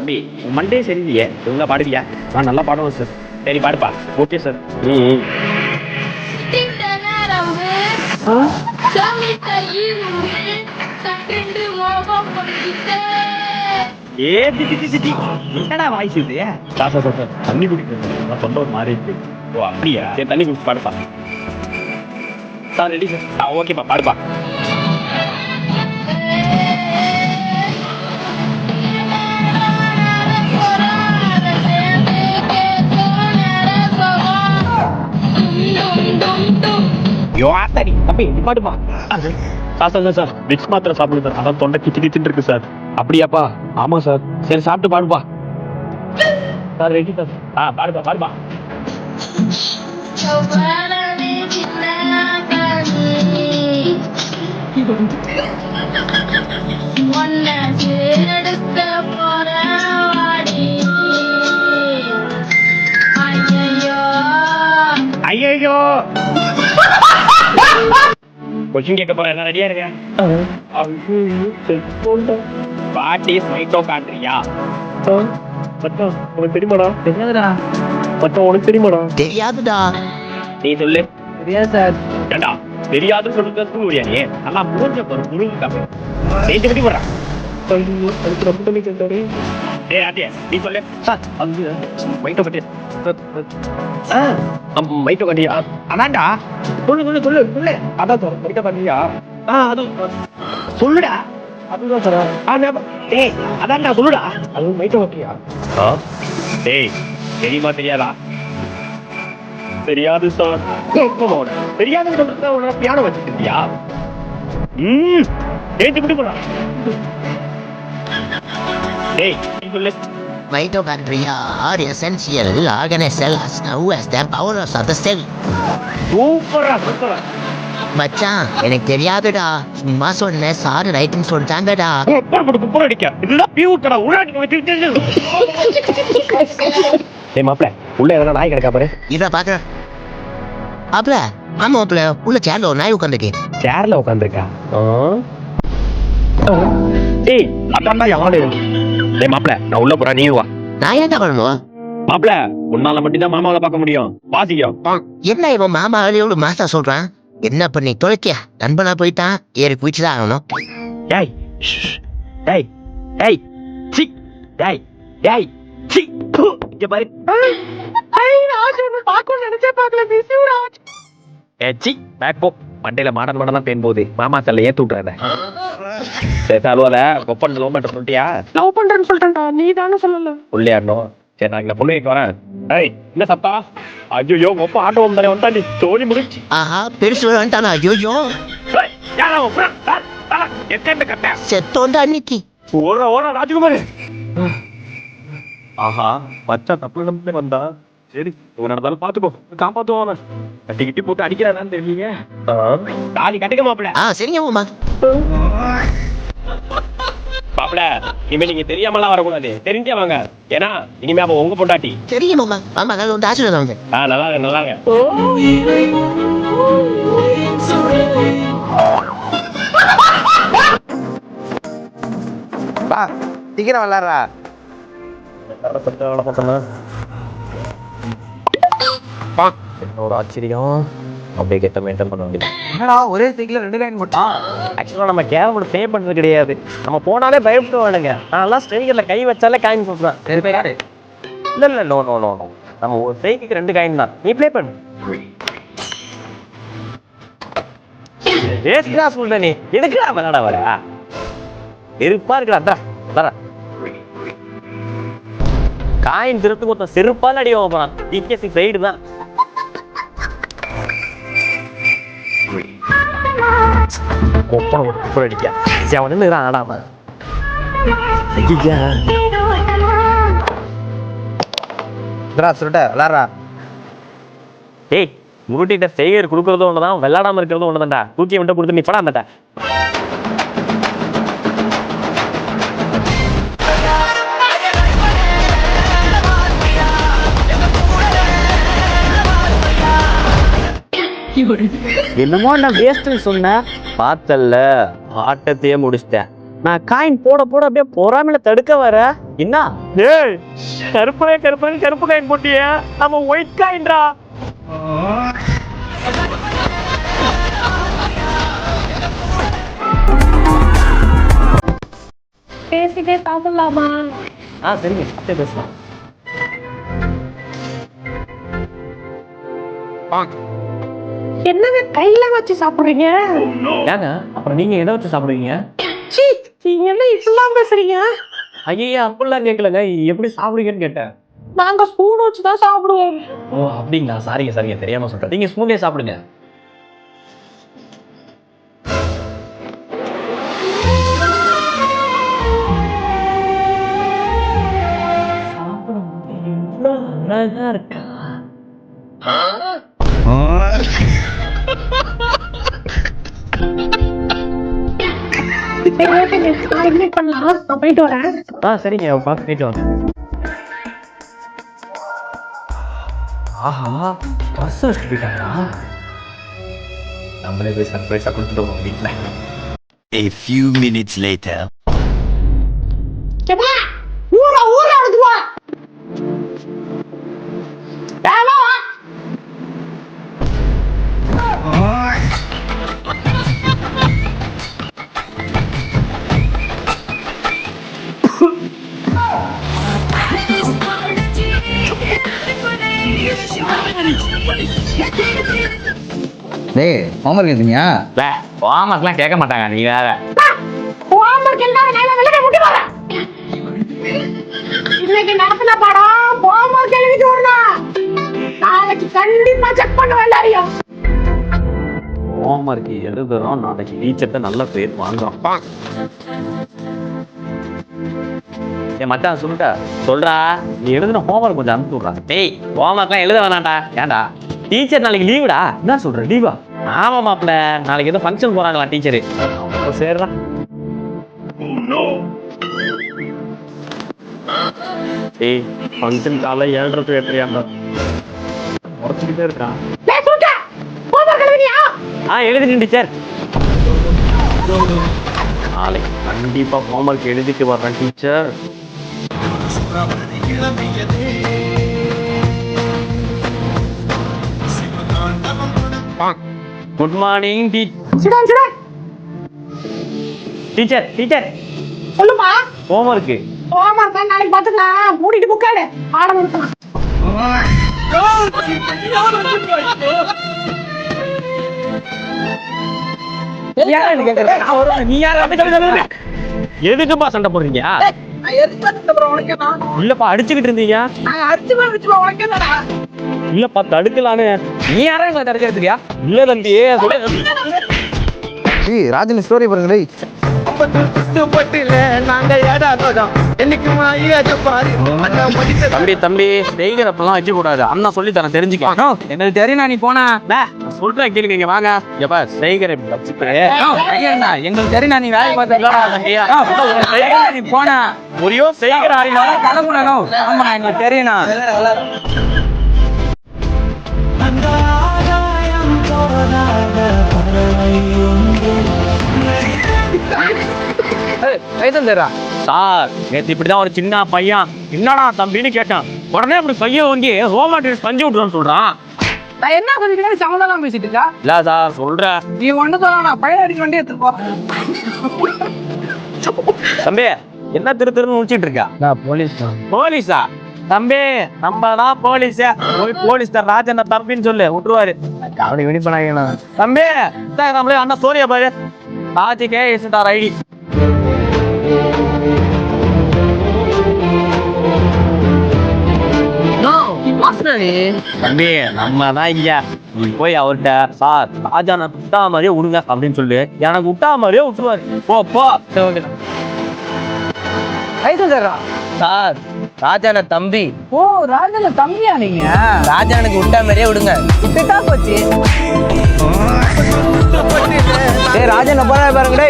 தம்பி மண்டே சரியில்லையே ஒழுங்கா பாடுவியா? நான் நல்லா பாடுவேன் சார். சரி பாடுப்பா. Okay sir. என்னடா வாய்ஸ் இது? சார் சார் சார் தண்ணி குடிக்கிறேன், சொந்த ஒரு மாதிரி இருக்கு. ஓ அப்படியா? சரி தண்ணி குடிச்சு பாடுப்பா. Sir ready sir. ஓகேப்பா பாடுப்பா. தம்பி பாடுப்பா. சார் சார் விக்ஸ் மாத்திரை சாப்பிடுங்க சார், அதான் தொண்டை கிச்சு கிச்சுன்னு இருக்கு சார். அப்படியாப்பா? ஆமா சார். சரி சாப்பிட்டு பாடுப்பா. Sir ready sir. பாடுப்பா பாடுப்பா. ஐயோ கொஸ்டின் கேட்க போற, எல்லாம் ரெடியா இருக்கேன். What is mitochondria? மச்சான் உனக்கு தெரியுமாடா? தெரியாதுடா. மச்சான் உனக்கு தெரியுமாடா? தெரியாதுடா. நீ சொல்லு. தெரியாது சார். ஏண்டா தெரியாதுன்னு சொல்லுங்க முடியா? நீ நல்லா மூஞ்ச போற முழுங்கு காப்பி சேர்த்து கட்டி போடுறான். அதுக்கு ரொம்ப தண்ணி கேட்டாரு. நீ சொல்லு சார். அது மைட்டோகாண்ட்ரியா. மைட்டோகாண்ட்ரியா அதான்டா. சொல்லு சொல்லு சொல்லு சொல்லு. அதான் சார் மைட்டோகாண்ட்ரியா. அது சொல்லுடா. அதுதான் சார். டேய் அதான்டா சொல்லுடா. அது மைட்டோகாண்ட்ரியா. டேய் தெரியுமா தெரியாதா? தெரியாது சார். தெரியாதுன்னு சொல்றது பியானோ வச்சுக்கிட்டியா? சேர்த்து குடி போடா. டேய் நீ சொல்லு. Mitochondria are essential organelles cells now as the powers of the cell. சூப்பரா சூப்பரா. மச்சான் எனக்கு தெரியாதுடா, சும்மா சொன்னேன், சார் ரைட்டுன்னு சொல்லிட்டாங்கடா. மாப்பிள்ள உள்ள எதனா நாய் கிடக்கா பாரு. இத பாக்க அப்பல ஆமா மாப்பிள்ள, உள்ள சேர்ல ஒரு நாய் உட்காந்துருக்கு. சேர்ல உட்காந்துருக்கா? ஏய் அதான் யாரு? டேய் மாப்பிள்ள நான் உள்ள போறேன், நீ வா. நான் என்ன பண்ணணும்? மாப்பிள்ள உன்னால மட்டும் தான் மாமாவை பார்க்க முடியும். வாசிக்கோ. என்ன இவன் மாமா எவ்வளவு மாசா சொல்றான்? என்ன பண்ணி தொலைக்கியா? நண்பனா போயிட்டான், ஏறி குதிச்சுதான் ஆகணும். டேய் டேய் டேய் சி டேய் டேய் சி இங்க பாரு. ராஜ் என்ன பாக்க நினைச்சே பார்க்கல பிசிராஜ். சி பேக் போ. மண்டையில மாடல் தான் பேன் போகுது. மாமா தல்ல ஏத்து விட்டுறாத. சரி அலுவல கொப்பன் லவ் பண்ற சொல்லிட்டியா? லவ் பண்றேன்னு சொல்லிட்டேன்டா, நீ தானே சொல்லல. உள்ளேறணும். சரி நான் இங்க பொண்ணுக்கு வரேன். ஏய் என்ன சத்தா? ஐயோ கொப்ப ஆட்டோ வந்தானே வந்தா நீ தோழி முடிச்சு. ஆஹா பெருசு வந்துட்டானா? ஐயோ செத்தோண்டா அன்னைக்கு. ஓட ஓட ராஜகுமார். ஆஹா மச்சான் தப்பு நம்பி வந்தா. சரி இவன் நடந்தாலும் பாத்துக்கோ, காப்பாத்துவான. கட்டி கிட்டி போட்டு அடிக்கிறானான்னு தெரியல. தாலி கட்டுக்க மாப்பிள்ள. சரிங்க மாமா. மாப்பிள்ள இனிமே நீங்க தெரியாமலாம் வரக்கூடாது, தெரிஞ்சே வாங்க. ஏன்னா இனிமே அவ உங்க பொண்டாட்டி. சரிங்க மாமா. மாமா நான் வந்து ஆசீர்வாதம் வாங்க. நல்லாங்க நல்லாங்க. பா சீக்கிரம் விளாடுறா. ஒரு ஆச்சரியம் அப்படியே கெட்ட மெயின்டைன் பண்ண வேண்டியது. என்னடா ஒரே சைக்கிள் 2 லைன் போட்டான். ஆக்சுவலாக நம்ம கேம் ப்ளே பண்ணுறது கிடையாது, நம்ம போனாலே பயப்படுவானுங்க. நான்லாம் ஸ்ட்ரைக்கர்ல கை வச்சாலே காயின் போட்டுதான். சரி போய் யாரு? இல்லை நோ நோ நோ நோ, நம்ம ஒரு ஸ்ட்ரைக்கு 2 காயின் தான். நீ ப்ளே பண்ணு. வேஸ்டா சொல்ற நீ எதுக்குடா விளையாட வர? இருப்பா இருக்கா வர காயின் திருத்துக்கு ஒருத்தன் செருப்பால் அடி போறான். டிகேசி சைடு தான். கொப்பனை ஒரு குப்பை அடிக்க அவனு ஆடாம சொல்லிட்ட விளாடுறா. ஏய் முருட்டிட்ட செய்கர் கொடுக்கறதும் ஒண்ணுதான், விளையாடாம இருக்கிறதும் ஒண்ணுதான்டா. தூக்கி விட்ட கொடுத்து நீ படம் அந்தட்ட. என்னமோ நான் வேஸ்ட்னு சொன்னேன், பார்த்தல்ல ஆட்டத்தையே முடிச்சிட்டேன். நான் காயின் போட போட அப்படியே பொறாமையில தடுக்க வர என்ன ஏய் கருப்பு காயின் போட்டியா நம்ம ஒயிட் காயின்டா பேசிட்டே சாப்பிடலாமா? சரிங்க அப்படியே பேசலாம். என்னங்க கையில வச்சு சாப்பிடுறீங்க? ஏங்க அப்புறம் நீங்க எதை வச்சு சாப்பிடுவீங்க? சீ, நீங்க என்ன இப்படிலாம் பேசுறீங்க? ஐயா அப்படிலாம் கேட்கலங்க, எப்படி சாப்பிடுவீங்கன்னு கேட்டேன். நாங்க ஸ்பூன் வச்சு தான் சாப்பிடுவோம். ஓ அப்படிங்களா, சரிங்க தெரியாம சொல்றேன். நீங்க ஸ்பூன்லயே சாப்பிடுங்க. அழகா இருக்கா? பண்ணலாம், நான் போயிட்டு வரேன். சரிங்க போயிட்டு வாங்க. ஆஹா பஸ் போயிட்டாங்களா? நம்மளே போய் சர்ப்ரைஸா கொடுத்துட்டு வீட்டுல. A few minutes later. ஊரா வந்துருவா. டேய் ஹோம்வொர்க் எழுதுனியா? ஹோம்வொர்க்லாம் கேட்க மாட்டாங்க, நீ வேற. இன்னைக்கு நடத்தின பாடம் ஹோம்வொர்க் எழுதிட்டு வரணும். நாளைக்கு கண்டிப்பா செக் பண்ணுவேன் எல்லாரையும். ஹோம்வொர்க் எழுதுறோம், நாளைக்கு டீச்சர்ட்ட நல்ல பேர் வாங்குறோம். என் மச்சான் சொல்றா நீ எழுதுன ஹோம்வொர்க் கொஞ்சம் அனுப்பிச்சு விட்றா. டேய் ஹோம்வொர்க்லாம் எழுத வேணாம்டா. ஏன்டா டீச்சர் நாளைக்கு லீவுடா? என்ன சொல்ற, லீவா? ஆமா மாப்பிள்ள, நாளைக்கு ஏதோ ஃபங்க்ஷன் போறாங்களா டீச்சரு. சரிடா. டேய் ஃபங்க்ஷன் காலை 7:30 to 8:30 உடச்சுக்கிட்டே இருக்கான். எழுதிட்டேன் டீச்சர். நாளைக்கு கண்டிப்பா ஹோம்வொர்க் எழுதிட்டு வர்றேன் டீச்சர். Good morning teacher. சொல்லுமா. ஹோம்வொர்க் நாளைக்கு பாத்துக்கலாம். மூடிட்டு புக்காடு பாடம் எடுக்கலாம். எதுக்குப்பா சண்டை போடுறீங்க? இல்லப்பா அடிச்சுக்கிட்டு இருந்தீங்க. இல்லப்பா தடுக்கலான்னு. நீ யாரும் எங்களை தடுக்கிறதுக்கியா? இல்ல தம்பி. ராஜன் ஸ்டோரி பாருங்க. டேய் தம்பி செய்கிறப்பெல்லாம் வைக்க கூடாது. அண்ணா சொல்லி தரேன், தெரிஞ்சுக்க. எனக்கு தெரியும், நீ போனா சொல்றேன் கேளுங்க, வாங்க. எப்ப செய்கிற எங்களுக்கு தெரியும், நீ வேலை பார்த்து நீ போனா முறையோ செய்கிற கிளம்புனோ. ஆமா எங்களுக்கு தெரியும். சார் நேற்று இப்படிதான் ஒரு சின்ன பையன் என்னடா தம்பின்னு கேட்டான். உடனே அப்படி கையை வாங்கி ரோமாட்டிக் பஞ்சு விட்டுறான்னு சொல்றான். நான் என்ன கொஞ்சம் சம்மந்தம் பேசிட்டு இருக்கா? இல்ல சார் சொல்றேன். நீ ஒண்ணு சொல்லா, பையன் அடிக்க வண்டி எடுத்துப்போ. தம்பி என்ன திருன்னு முடிச்சிட்டு இருக்கா? போலீஸா? தம்பி நம்ம தான் போலீஸ். போய் போலீஸ் தான் ராஜன் தம்பின்னு சொல்லு, விட்டுருவாரு. அவனை வினி பண்ணாங்க. தம்பி நம்மளே அண்ணா சோரியா பாரு. ராஜிக்கே எஸ்டார் ஐடி. தம்பி நம்ம தான் இங்க. நீ போய் அவர்கிட்ட சார் ராஜா நான் விட்டா மாதிரியே விடுங்க அப்படின்னு சொல்லு. எனக்கு விட்டா மாதிரியே விட்டுருவாரு. போ. சார் ராஜான தம்பி. ஓ ராஜன தம்பியா நீங்க? ராஜானுக்கு விட்டா மாதிரியே விடுங்க. இப்படிட்டா போச்சு. ராஜன போறா பாருங்க.